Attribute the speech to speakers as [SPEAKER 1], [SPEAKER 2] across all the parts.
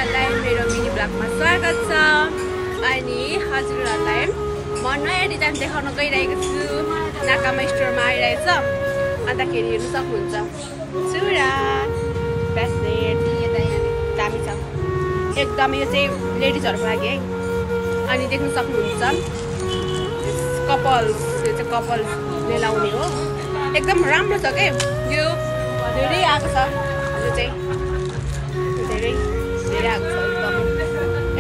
[SPEAKER 1] हजुरहरूलाई मेरो मिनी ब्लगमा स्वागत छ। अनि हजुरहरूलाई म नयाँ डिजाइन देखाउन गइरहेको छु। नाकामा स्टोरमा आइरहेछ, अन्तखेरि हेर्नु सक्नुहुन्छ। चुरा ब्यास्लेट दामी छ एकदम। यो चाहिँ लेडिजहरूको लागि है। अनि देख्न सक्नुहुन्छ कपल्स, यो चाहिँ कपल्सले लाउने हो। एकदम राम्रो छ के यो, धेरै आएको छ। यो चाहिँ धेरै आएको छ,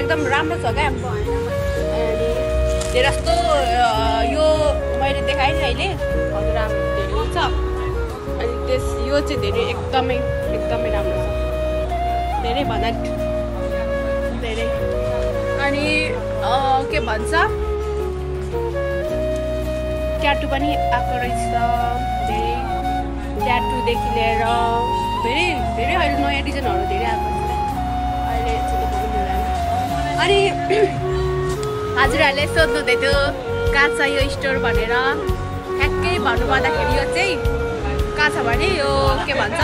[SPEAKER 1] एकदम राम्रो छ क्या। अनि धेरै जस्तो यो मैले देखाएँ नि अहिले, हजुर राम्रो धेरै हुन्छ। अनि यो चाहिँ धेरै एकदमै राम्रो छ, धेरै भन्दा धेरै। अनि के भन्छ, ट्याटु पनि आएको रहेछ। धेरै ट्याटुदेखि लिएर धेरै अहिले नयाँ डिजाइनहरू धेरै आएको छ अहिले। अनि हजुरहरूले सोध्नुहुँदै थियो कहाँ छ यो स्टोर भनेर। ठ्याक्कै भन्नुपर्दाखेरि यो चाहिँ कहाँ छ भने यो के भन्छ,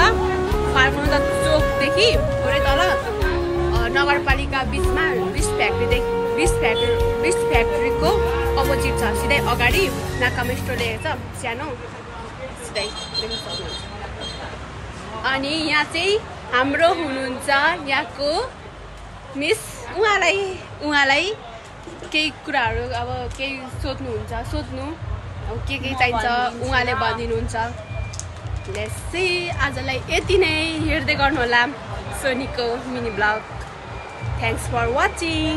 [SPEAKER 1] फार्मन्दा चोकदेखि थोरै तल नगरपालिका बिचमा बिस फ्याक्ट्रीको अपोजिट छ, सिधै अगाडि नाकामा स्टोर लेखेको छ सानो, सिधै देख्न सक्नुहुन्छ। अनि यहाँ चाहिँ हाम्रो हुनुहुन्छ यहाँको मिस। उहाँलाई केही कुराहरू अब केही सोध्नु अब के चाहिन्छ उहाँले भनिदिनुहुन्छ। आजलाई यति नै, हेर्दै गर्नुहोला सोनीको mini blog. Thanks for watching.